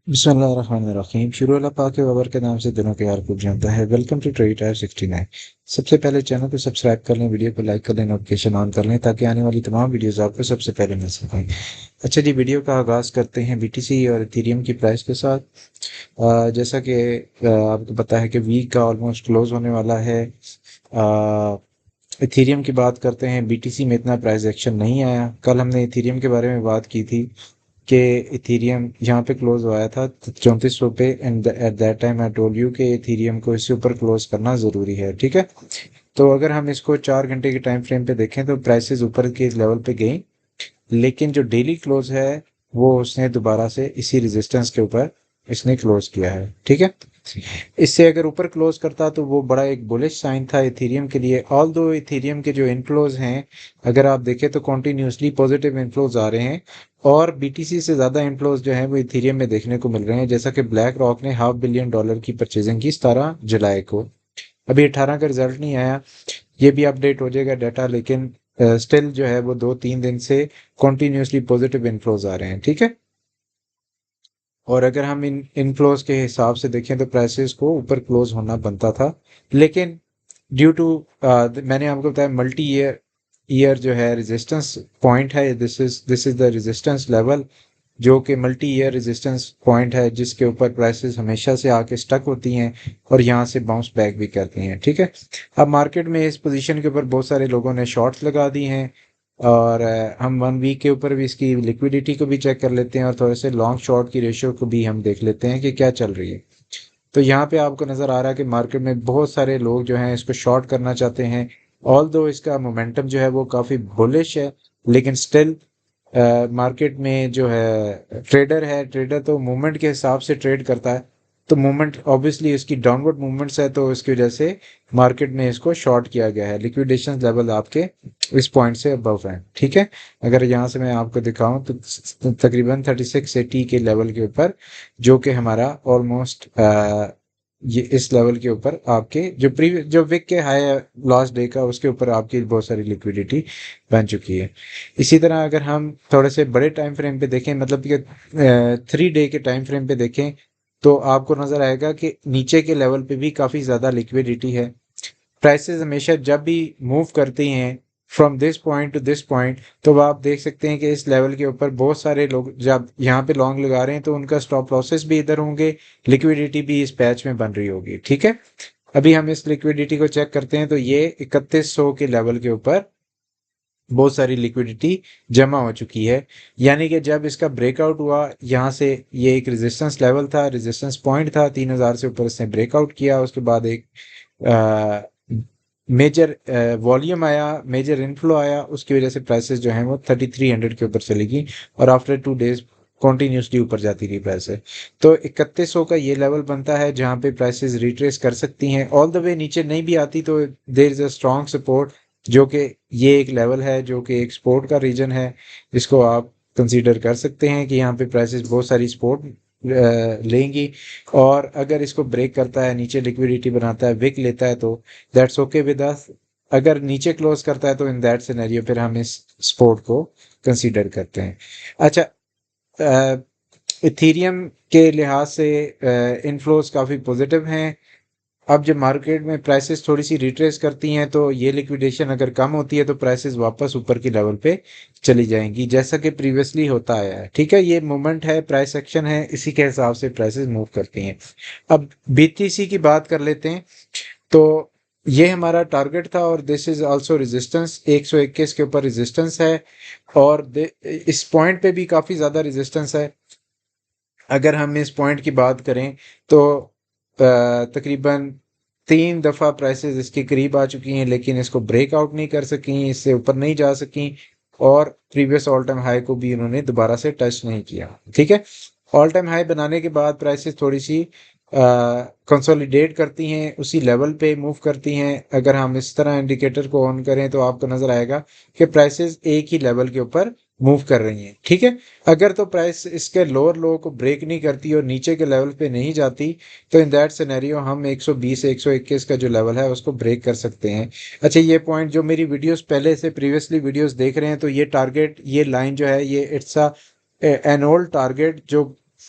बिस्मिल्लाहिर्रहमानिर्रहीम। शुरू अल्लाह पाक के बाबर के नाम से दिनों के यार खूब जानता है। Welcome to trade type 69। सबसे पहले चैनल को सब्सक्राइब कर लें, वीडियो को लाइक कर लें, नोटिफिकेशन ऑन कर लें ताकि आने वाली तमाम वीडियोस आपको सबसे पहले मिल सकें। अच्छा जी, वीडियो का आगाज़ करते हैं बीटीसी और इथेरियम की प्राइस के साथ। जैसा कि आपको पता है कि वीक का ऑलमोस्ट क्लोज होने वाला है। इथेरियम की बात करते हैं। बीटीसी में इतना प्राइस एक्शन नहीं आया। कल हमने इथेरियम के बारे में बात की थी कि इथेरियम यहाँ पे क्लोज हुआ था 3400 पे, and at that time I told you कि इथेरियम को इससे ऊपर क्लोज करना ज़रूरी है। ठीक है, तो अगर हम इसको 4 घंटे के टाइम फ्रेम पे देखें तो प्राइसेस ऊपर के लेवल पे गई, लेकिन जो डेली क्लोज है वो उसने दोबारा से इसी रेजिस्टेंस के ऊपर इसने क्लोज किया है। ठीक है, इससे अगर ऊपर क्लोज करता तो वो बड़ा एक बुलिश साइन था इथेरियम के लिए। ऑल दो इथेरियम के जो इनफ्लोज हैं, अगर आप देखें तो कॉन्टिन्यूसली पॉजिटिव इनफ्लोज आ रहे हैं, और बीटीसी से ज़्यादा इनफ्लोज जो है वो इथेरियम में देखने को मिल रहे हैं। जैसा कि ब्लैक रॉक ने $500 million की परचेजिंग की 17 जुलाई को। अभी 18 का रिजल्ट नहीं आया, ये भी अपडेट हो जाएगा डाटा, लेकिन स्टिल जो है वो 2-3 दिन से कॉन्टिन्यूसली पॉजिटिव इनफ्लोज आ रहे हैं। ठीक है, और अगर हम इन इनफ्लोज के हिसाब से देखें तो प्राइसेस को ऊपर क्लोज होना बनता था, लेकिन ड्यू टू मैंने आपको बताया मल्टी ईयर ईयर जो है रेजिस्टेंस पॉइंट है, this is the resistance level जो कि मल्टी ईयर रेजिस्टेंस पॉइंट है, जिसके ऊपर प्राइसेस हमेशा से आके स्टक होती हैं और यहाँ से बाउंस बैक भी करती हैं। ठीक है, अब मार्केट में इस पोजीशन के ऊपर बहुत सारे लोगों ने शॉर्ट्स लगा दी हैं, और हम 1 वीक के ऊपर भी इसकी लिक्विडिटी को भी चेक कर लेते हैं और थोड़े से लॉन्ग शॉर्ट की रेशियो को भी हम देख लेते हैं कि क्या चल रही है। तो यहाँ पे आपको नज़र आ रहा है कि मार्केट में बहुत सारे लोग जो हैं इसको शॉर्ट करना चाहते हैं। ऑल दो इसका मोमेंटम जो है वो काफ़ी बुलिश है, लेकिन स्टिल मार्केट में जो है ट्रेडर तो मूवमेंट के हिसाब से ट्रेड करता है। तो मूवमेंट ऑब्वियसली इसकी डाउनवर्ड मूवमेंट्स है, तो इसकी वजह से मार्केट में इसको शॉर्ट किया गया है। लिक्विडेशन लेवल आपके इस पॉइंट से अबव है। ठीक है, अगर यहाँ से मैं आपको दिखाऊं तो तकरीबन 3680 के लेवल के ऊपर, जो कि हमारा ऑलमोस्ट ये इस लेवल के ऊपर आपके जो प्रीवियस जो विक के हाई लास्ट डे का, उसके ऊपर आपकी बहुत सारी लिक्विडिटी बन चुकी है। इसी तरह अगर हम थोड़े से बड़े टाइम फ्रेम पे देखें, मतलब कि 3 डे के टाइम फ्रेम पे देखें, तो आपको नजर आएगा कि नीचे के लेवल पे भी काफी ज्यादा लिक्विडिटी है। प्राइसेस हमेशा जब भी मूव करती हैं from this point two this point, तो आप देख सकते हैं कि इस लेवल के ऊपर बहुत सारे लोग जब यहाँ पे लॉन्ग लगा रहे हैं तो उनका स्टॉप लॉसेस भी इधर होंगे, लिक्विडिटी भी इस पैच में बन रही होगी। ठीक है, अभी हम इस लिक्विडिटी को चेक करते हैं तो ये 3100 के लेवल के ऊपर बहुत सारी लिक्विडिटी जमा हो चुकी है। यानी कि जब इसका ब्रेकआउट हुआ यहाँ से, ये एक रेजिस्टेंस लेवल था, रेजिस्टेंस पॉइंट था, 3000 से ऊपर इसने ब्रेकआउट किया। उसके बाद एक मेजर वॉल्यूम आया, मेजर इनफ्लो आया, उसकी वजह से प्राइसेस जो हैं वो 3300 के ऊपर चलेगी, और आफ्टर 2 डेज कॉन्टिन्यूसली ऊपर जाती रही प्राइसेस। तो 3100 का ये लेवल बनता है जहाँ पे प्राइसेस रिट्रेस कर सकती हैं। ऑल द वे नीचे नहीं भी आती तो there is a strong support, जो कि ये एक लेवल है जो कि एक सपोर्ट का रीजन है, जिसको आप कंसीडर कर सकते हैं कि यहाँ पे प्राइसेस बहुत सारी सपोर्ट लेंगी। और अगर इसको ब्रेक करता है, नीचे लिक्विडिटी बनाता है, विक लेता है, तो दैट्स ओके विद अस। अगर नीचे क्लोज करता है तो इन दैट सिनेरियो फिर हम इस सपोर्ट को कंसीडर करते हैं। अच्छा, इथेरियम के लिहाज से इनफ्लोज काफ़ी पॉजिटिव हैं। अब जब मार्केट में प्राइसेस थोड़ी सी रिट्रेस करती हैं तो ये लिक्विडेशन अगर कम होती है तो प्राइसेस वापस ऊपर की लेवल पे चली जाएंगी, जैसा कि प्रीवियसली होता आया है। ठीक है, ये मूवमेंट है, प्राइस एक्शन है, इसी के हिसाब से प्राइसेस मूव करती हैं। अब बीटीसी की बात कर लेते हैं, तो ये हमारा टारगेट था और दिस इज आल्सो रेजिस्टेंस। 121 के ऊपर रेजिस्टेंस है, और इस पॉइंट पे भी काफ़ी ज़्यादा रेजिस्टेंस है। अगर हम इस पॉइंट की बात करें तो तकरीबन 3 दफ़ा प्राइसेस इसके करीब आ चुकी हैं, लेकिन इसको ब्रेकआउट नहीं कर सकी, इससे ऊपर नहीं जा सकी, और प्रीवियस ऑल टाइम हाई को भी इन्होंने दोबारा से टच नहीं किया। ठीक है, ऑल टाइम हाई बनाने के बाद प्राइसेस थोड़ी सी कंसोलिडेट करती हैं, उसी लेवल पे मूव करती हैं। अगर हम इस तरह इंडिकेटर को ऑन करें तो आपको नजर आएगा कि प्राइसेस एक ही लेवल के ऊपर मूव कर रही हैं। ठीक है, अगर तो प्राइस इसके लोअर लो को ब्रेक नहीं करती और नीचे के लेवल पे नहीं जाती, तो इन दैट सिनेरियो हम 120 121 का जो लेवल है उसको ब्रेक कर सकते हैं। अच्छा, ये पॉइंट जो मेरी वीडियोस पहले से प्रीवियसली वीडियोस देख रहे हैं, तो ये टारगेट, ये लाइन जो है, ये इट्स एन ओल्ड टारगेट जो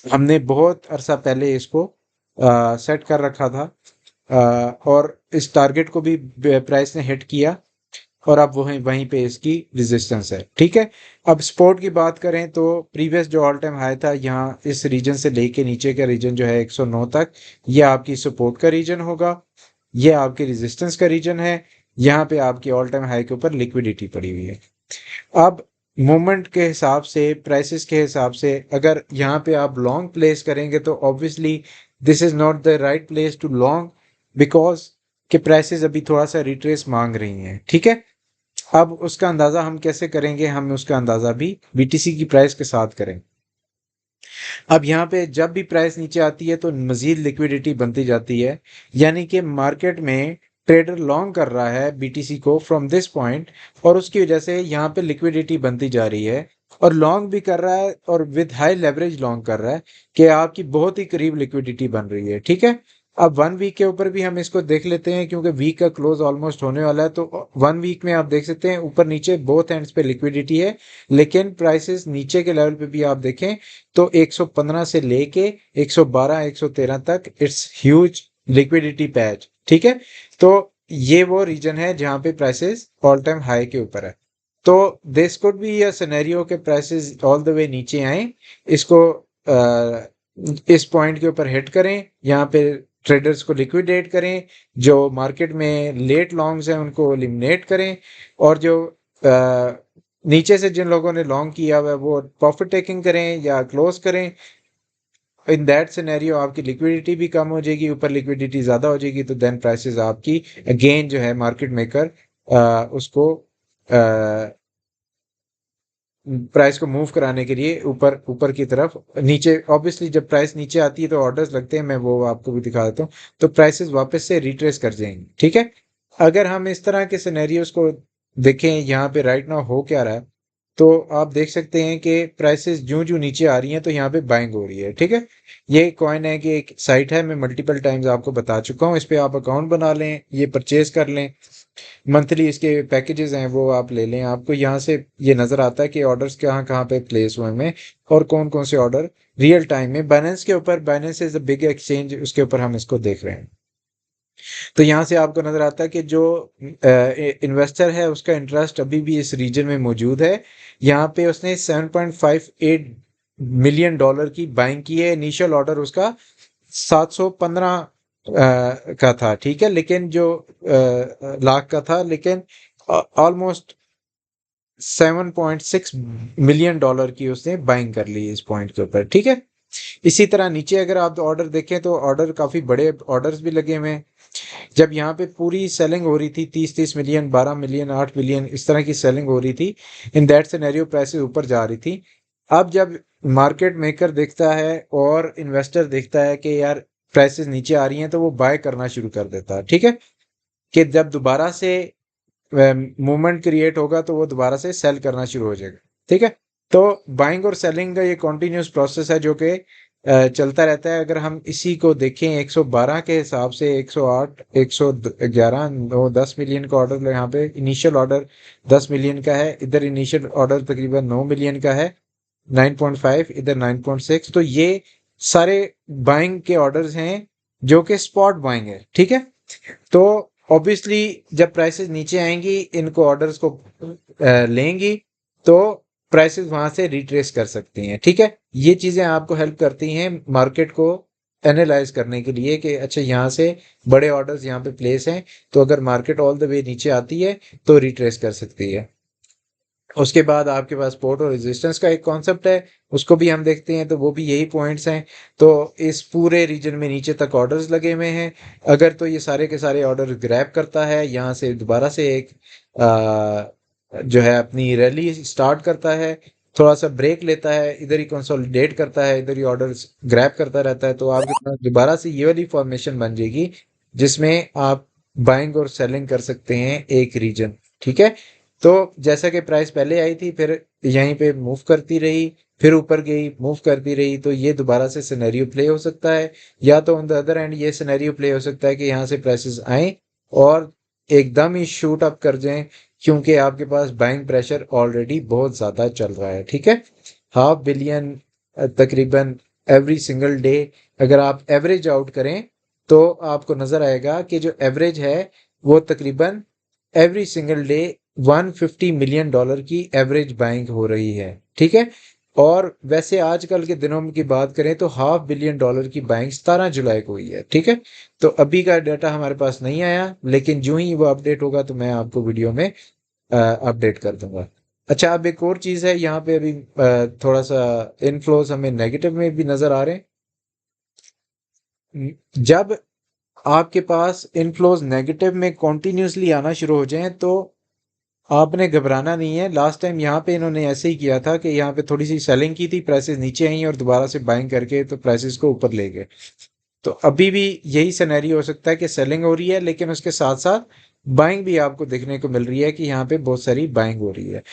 हमने बहुत अरसा पहले इसको सेट कर रखा था, और इस टारगेट को भी प्राइस ने हिट किया, और अब वहीं वहीं पे इसकी रेजिस्टेंस है। ठीक है, अब सपोर्ट की बात करें तो प्रीवियस जो ऑल टाइम हाई था यहाँ इस रीजन से लेके नीचे का रीजन जो है 109 तक, ये आपकी सपोर्ट का रीजन होगा, ये आपकी रेजिस्टेंस का रीजन है। यहाँ पे आपकी ऑल टाइम हाई के ऊपर लिक्विडिटी पड़ी हुई है। अब मोमेंट के हिसाब से, प्राइसेस के हिसाब से, अगर यहाँ पे आप लॉन्ग प्लेस करेंगे तो obviously this is not the right place to long, because के प्राइसेस अभी थोड़ा सा रिट्रेस मांग रही हैं। ठीक है, अब उसका अंदाज़ा हम कैसे करेंगे, हम उसका अंदाज़ा भी बीटीसी की प्राइस के साथ करें। अब यहाँ पे जब भी प्राइस नीचे आती है तो मजीद लिक्विडिटी बनती जाती है, यानी कि मार्केट में ट्रेडर लॉन्ग कर रहा है बीटीसी को फ्रॉम दिस पॉइंट, और उसकी वजह से यहाँ पे लिक्विडिटी बनती जा रही है, और लॉन्ग भी कर रहा है और विद हाई लेवरेज लॉन्ग कर रहा है कि आपकी बहुत ही करीब लिक्विडिटी बन रही है। ठीक है, अब 1 वीक के ऊपर भी हम इसको देख लेते हैं, क्योंकि वीक का क्लोज ऑलमोस्ट होने वाला है। तो 1 वीक में आप देख सकते हैं ऊपर नीचे बोथ एंड्स पे लिक्विडिटी है, लेकिन प्राइसेस नीचे के लेवल पे भी आप देखें तो 115 से लेके 112 113 तक इट्स ह्यूज लिक्विडिटी पैच। ठीक है, तो ये वो रीजन है जहां पे प्राइसेस ऑल टाइम हाई के ऊपर है। तो this could be a scenario के प्राइसेस ऑल द वे नीचे आए, इसको इस पॉइंट के ऊपर हिट करें, यहाँ पे ट्रेडर्स को लिक्विडेट करें, जो मार्केट में लेट लॉन्ग्स हैं उनको एलिमिनेट करें, और जो नीचे से जिन लोगों ने लॉन्ग किया हुआ है वो प्रॉफिट टेकिंग करें या क्लोज करें। इन दैट सिनेरियो आपकी लिक्विडिटी भी कम हो जाएगी, ऊपर लिक्विडिटी ज़्यादा हो जाएगी, तो देन प्राइसेस आपकी अगेन जो है मार्केट मेकर उसको प्राइस को मूव कराने के लिए ऊपर ऊपर की तरफ, नीचे ऑब्वियसली जब प्राइस नीचे आती है तो ऑर्डर्स लगते हैं, मैं वो आपको भी दिखा देता हूँ, तो प्राइसेस वापस से रिट्रेस कर जाएंगे। ठीक है, अगर हम इस तरह के सिनेरियोज को देखें यहाँ पे राइट नाउ हो क्या रहा है, तो आप देख सकते हैं कि प्राइसेस जूं जूं नीचे आ रही हैं तो यहाँ पे बाइंग हो रही है। ठीक है, ये कॉइन है कि एक साइट है, मैं मल्टीपल टाइम्स आपको बता चुका हूँ, इस पे आप अकाउंट बना लें, ये परचेज कर लें, मंथली इसके पैकेजेस हैं वो आप ले लें, आपको यहाँ से ये नज़र आता है कि ऑर्डर्स कहाँ कहाँ पे प्लेस हुए हैं और कौन कौन से ऑर्डर रियल टाइम में बाइनेंस के ऊपर, Binance is the big exchange, उसके ऊपर हम इसको देख रहे हैं। तो यहाँ से आपको नज़र आता है कि जो इन्वेस्टर है उसका इंटरेस्ट अभी भी इस रीजन में मौजूद है। यहाँ पे उसने 7.58 मिलियन डॉलर की बाइंग की है, इनिशियल ऑर्डर उसका 715 का था। ठीक है, लेकिन जो लाख का था, लेकिन ऑलमोस्ट 7.6 मिलियन डॉलर की उसने बाइंग कर ली इस पॉइंट के ऊपर। ठीक है, इसी तरह नीचे अगर आप ऑर्डर देखें तो ऑर्डर काफ़ी बड़े ऑर्डर्स भी लगे हुए हैं। जब यहाँ पे पूरी सेलिंग हो रही थी 30-30 मिलियन, 12 मिलियन, 8 मिलियन, इस तरह की सेलिंग हो रही थी, इन दैट सिनेरियो प्राइसेस ऊपर जा रही थी। अब जब मार्केट मेकर देखता है और इन्वेस्टर देखता है कि यार प्राइसेस नीचे आ रही हैं, तो वो बाय करना शुरू कर देता है। ठीक है, कि जब दोबारा से मूवमेंट क्रिएट होगा तो वो दोबारा से सेल करना शुरू हो जाएगा। ठीक है, तो बाइंग और सेलिंग का ये कॉन्टिन्यूस प्रोसेस है जो कि चलता रहता है। अगर हम इसी को देखें 112 के हिसाब से, 108 111 9 10 मिलियन का ऑर्डर यहाँ पे इनिशियल ऑर्डर 10 मिलियन का है, इधर इनिशियल ऑर्डर तकरीबन 9 मिलियन का है, 9.5 इधर 9.6, तो ये सारे बाइंग के ऑर्डर्स हैं जो कि स्पॉट बाइंग है। ठीक है, तो ऑब्वियसली जब प्राइसेस नीचे आएंगी, इनको ऑर्डर्स को लेंगी, तो प्राइसेस वहां से रिट्रेस कर सकती हैं। ठीक है, ये चीजें आपको हेल्प करती हैं मार्केट को एनालाइज करने के लिए कि अच्छा यहाँ से बड़े ऑर्डर्स यहाँ पे प्लेस हैं, तो अगर मार्केट ऑल द वे नीचे आती है तो रिट्रेस कर सकती है। उसके बाद आपके पास सपोर्ट और रेजिस्टेंस का एक कॉन्सेप्ट है, उसको भी हम देखते हैं, तो वो भी यही पॉइंट्स हैं। तो इस पूरे रीजन में नीचे तक ऑर्डर्स लगे हुए हैं, अगर तो ये सारे के सारे ऑर्डर ग्रैब करता है, यहाँ से दोबारा से एक जो है अपनी रैली स्टार्ट करता है, थोड़ा सा ब्रेक लेता है, इधर ही कंसोलिडेट करता है, इधर ही ऑर्डर्स ग्रैब करता रहता है, तो आपके पास दोबारा से ये वाली फॉर्मेशन बन जाएगी जिसमें आप बाइंग और सेलिंग कर सकते हैं एक रीजन। ठीक है, तो जैसा कि प्राइस पहले आई थी, फिर यहीं पे मूव करती रही, फिर ऊपर गई, मूव करती रही, तो ये दोबारा से सिनेरियो प्ले हो सकता है। या तो ऑन द अदर एंड ये सिनेरियो प्ले हो सकता है कि यहाँ से प्राइसेस आए और एकदम ही शूट अप कर जाएं, क्योंकि आपके पास बाइंग प्रेशर ऑलरेडी बहुत ज़्यादा चल रहा है। ठीक है, 500 बिलियन तकरीबन एवरी सिंगल डे। अगर आप एवरेज आउट करें तो आपको नज़र आएगा कि जो एवरेज है वो तकरीबन every single day 150 million dollar की एवरेज बाइंग हो रही है। ठीक है। और वैसे आजकल के दिनों की बात करें तो $500 मिलियन की बाइंग 17 जुलाई को हुई है। ठीक है। तो अभी का डाटा हमारे पास नहीं आया, लेकिन जो ही वो अपडेट होगा तो मैं आपको वीडियो में अपडेट कर दूंगा। अच्छा, अब एक और चीज़ है यहाँ पे, अभी थोड़ा सा इनफ्लोज हमें नेगेटिव में भी नज़र आ रहे हैं। जब आपके पास इनफ्लोज नेगेटिव में कॉन्टिन्यूसली आना शुरू हो जाएं तो आपने घबराना नहीं है। लास्ट टाइम यहाँ पे इन्होंने ऐसे ही किया था कि यहाँ पे थोड़ी सी सेलिंग की थी, प्राइसेस नीचे आई और दोबारा से बाइंग करके तो प्राइसेस को ऊपर ले गए। तो अभी भी यही सिनेरियो हो सकता है कि सेलिंग हो रही है, लेकिन उसके साथ साथ बाइंग भी आपको देखने को मिल रही है कि यहाँ पे बहुत सारी बाइंग हो रही है।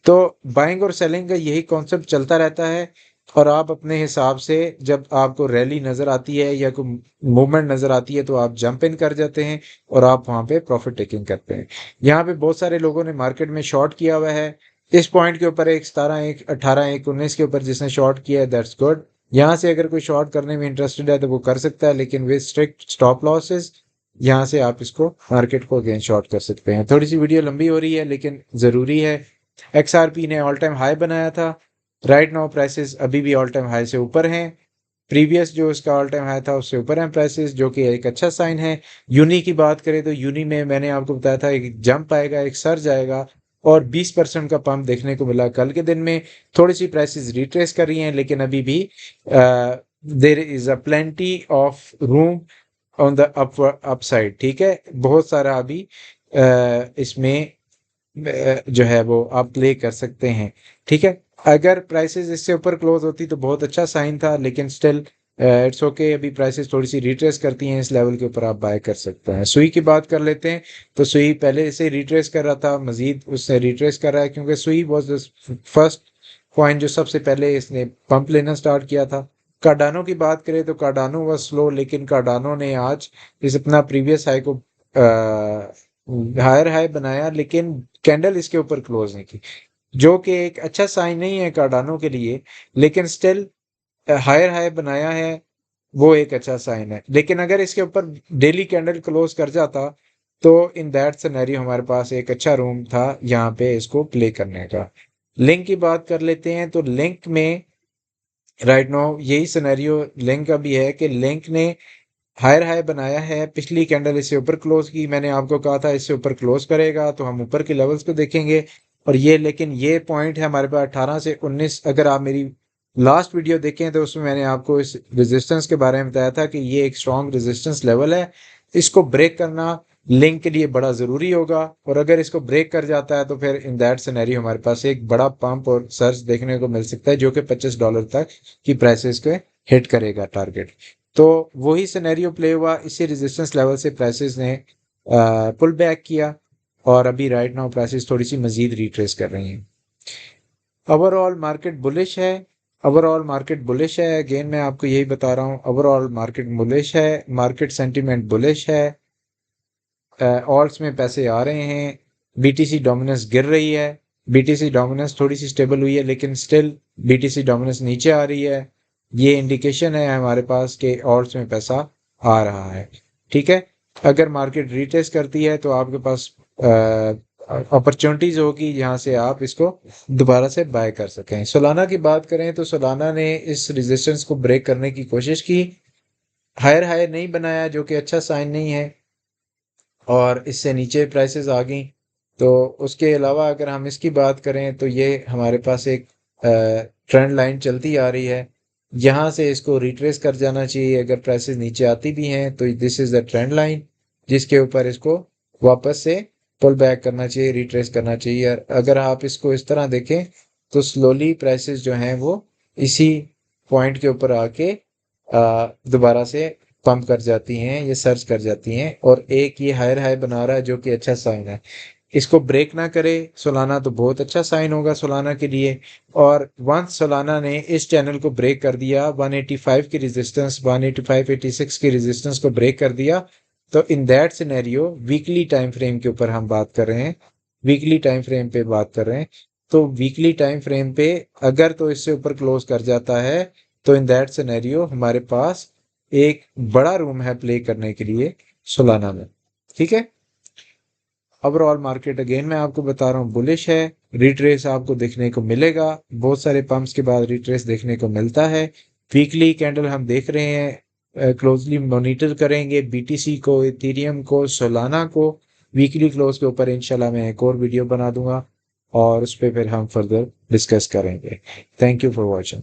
तो बाइंग और सेलिंग का यही कॉन्सेप्ट चलता रहता है। और आप अपने हिसाब से जब आपको रैली नज़र आती है या कोई मूवमेंट नज़र आती है तो आप जंप इन कर जाते हैं और आप वहाँ पे प्रॉफिट टेकिंग करते हैं। यहाँ पे बहुत सारे लोगों ने मार्केट में शॉर्ट किया हुआ है इस पॉइंट के ऊपर, एक 17, एक 18, एक 19 के ऊपर जिसने शॉर्ट किया है, दैट्स गुड। यहाँ से अगर कोई शॉर्ट करने में इंटरेस्टेड है तो वो कर सकता है, लेकिन विद स्ट्रिक्ट स्टॉप लॉसेस यहाँ से आप इसको मार्केट को अगेन शॉर्ट कर सकते हैं। थोड़ी सी वीडियो लंबी हो रही है लेकिन ज़रूरी है। XRP ने ऑल टाइम हाई बनाया था। राइट नाउ प्राइसेस अभी भी ऑल टाइम हाई से ऊपर हैं। प्रीवियस जो उसका ऑल टाइम हाई था उससे ऊपर हैं प्राइसेस, जो कि एक अच्छा साइन है। यूनी की बात करें तो यूनी में मैंने आपको बताया था एक जंप आएगा, एक सर्ज आएगा, और 20% का पंप देखने को मिला कल के दिन में। थोड़ी सी प्राइसेस रिट्रेस कर रही हैं, लेकिन अभी भी there is a plenty of room on the upside. ठीक है। बहुत सारा अभी इसमें जो है वो आप प्ले कर सकते हैं। ठीक है। अगर प्राइसेस इससे ऊपर क्लोज होती तो बहुत अच्छा साइन था, लेकिन स्टिल इट्स ओके। अभी प्राइसेस थोड़ी सी रिट्रेस करती हैं, इस लेवल के ऊपर आप बाय कर सकते हैं। सुई की बात कर लेते हैं तो सुई पहले से रिट्रेस कर रहा था, मजीद उससे रिट्रेस कर रहा है, क्योंकि सुई वॉज द फर्स्ट कॉइन जो सबसे पहले इसने पंप लेना स्टार्ट किया था। कार्डानो की बात करें तो कार्डानो वॉज स्लो, लेकिन कार्डानो ने आज इस अपना प्रीवियस हाई को हायर हाई बनाया, लेकिन कैंडल इसके ऊपर क्लोज नहीं की, जो कि एक अच्छा साइन नहीं है कार्डानो के लिए। लेकिन स्टिल हायर हाई बनाया है, वो एक अच्छा साइन है। लेकिन अगर इसके ऊपर डेली कैंडल क्लोज कर जाता तो इन दैट सिनेरियो हमारे पास एक अच्छा रूम था यहाँ पे इसको प्ले करने का। लिंक की बात कर लेते हैं तो लिंक में राइट नाउ यही सिनेरियो लिंक का भी है कि लिंक ने हायर हाई बनाया है, पिछली कैंडल इससे ऊपर क्लोज की, मैंने आपको कहा था इससे ऊपर क्लोज करेगा तो हम ऊपर के लेवल्स को देखेंगे। और ये, लेकिन ये पॉइंट है हमारे पास 18 से 19। अगर आप मेरी लास्ट वीडियो देखें तो उसमें मैंने आपको इस रेजिस्टेंस के बारे में बताया था कि ये एक स्ट्रॉन्ग रेजिस्टेंस लेवल है, इसको ब्रेक करना लिंक के लिए बड़ा ज़रूरी होगा। और अगर इसको ब्रेक कर जाता है तो फिर इन दैट सिनेरियो हमारे पास एक बड़ा पंप और सर्च देखने को मिल सकता है, जो कि $25 तक की प्राइसेस को हिट करेगा टारगेट। तो वही सिनेरियो प्ले हुआ, इसी रेजिस्टेंस लेवल से प्राइसेस ने पुल बैक किया, और अभी राइट नाउ प्राइसेस थोड़ी सी मजीद रिट्रेस कर रही हैं। ओवरऑल मार्केट बुलिश है। ओवरऑल मार्केट बुलिश है, अगेन मैं आपको यही बता रहा हूँ, ओवरऑल मार्केट बुलिश है, मार्केट सेंटीमेंट बुलिश है। ऑल्ट्स में पैसे आ रहे हैं। बीटीसी डोमिनेंस गिर रही है। बीटीसी डोमिनेंस थोड़ी सी स्टेबल हुई है, लेकिन स्टिल बीटीसी डोमिनेंस नीचे आ रही है। ये इंडिकेशन है हमारे पास कि ऑल्ट्स में पैसा आ रहा है। ठीक है। अगर मार्केट रिटेस्ट करती है तो आपके पास अपॉर्चुनिटीज होगी जहां से आप इसको दोबारा से बाय कर सकें। सोलाना की बात करें तो सोलाना ने इस रेजिस्टेंस को ब्रेक करने की कोशिश की, हायर हाई नहीं बनाया, जो कि अच्छा साइन नहीं है, और इससे नीचे प्राइसेस आ गई। तो उसके अलावा अगर हम इसकी बात करें तो ये हमारे पास एक ट्रेंड लाइन चलती आ रही है, यहाँ से इसको रिट्रेस कर जाना चाहिए। अगर प्राइसेस नीचे आती भी हैं तो this is the trend line जिसके ऊपर इसको वापस से पुल बैक करना चाहिए, रिट्रेस करना चाहिए। और अगर आप इसको इस तरह देखें तो स्लोली प्राइसेस जो हैं वो इसी पॉइंट के ऊपर आके दोबारा से पंप कर जाती हैं, ये सर्च कर जाती हैं, और एक ये हायर हाई बना रहा है जो कि अच्छा साइन है। इसको ब्रेक ना करे सोलाना तो बहुत अच्छा साइन होगा सोलाना के लिए। और वंस सोलाना ने इस चैनल को ब्रेक कर दिया, 185 की रेजिस्टेंस, 185 86 की रेजिस्टेंस को ब्रेक कर दिया, तो in that scenario weekly time frame के ऊपर हम बात कर रहे हैं, वीकली टाइम फ्रेम पे बात कर रहे हैं। तो वीकली टाइम फ्रेम पे अगर तो इससे ऊपर क्लोज कर जाता है तो इन दैट सिनेरियो हमारे पास एक बड़ा रूम है प्ले करने के लिए सोलाना में। ठीक है, ओवरऑल मार्केट अगेन मैं आपको बता रहा हूँ बुलिश है। रिट्रेस आपको देखने को मिलेगा, बहुत सारे पंप्स के बाद रिट्रेस देखने को मिलता है। वीकली कैंडल हम देख रहे हैं, क्लोजली मॉनिटर करेंगे बीटीसी को, इथेरियम को, सोलाना को। वीकली क्लोज के ऊपर इंशाल्लाह मैं एक और वीडियो बना दूंगा और उस पर फिर हम फर्दर डिस्कस करेंगे। Thank you for watching.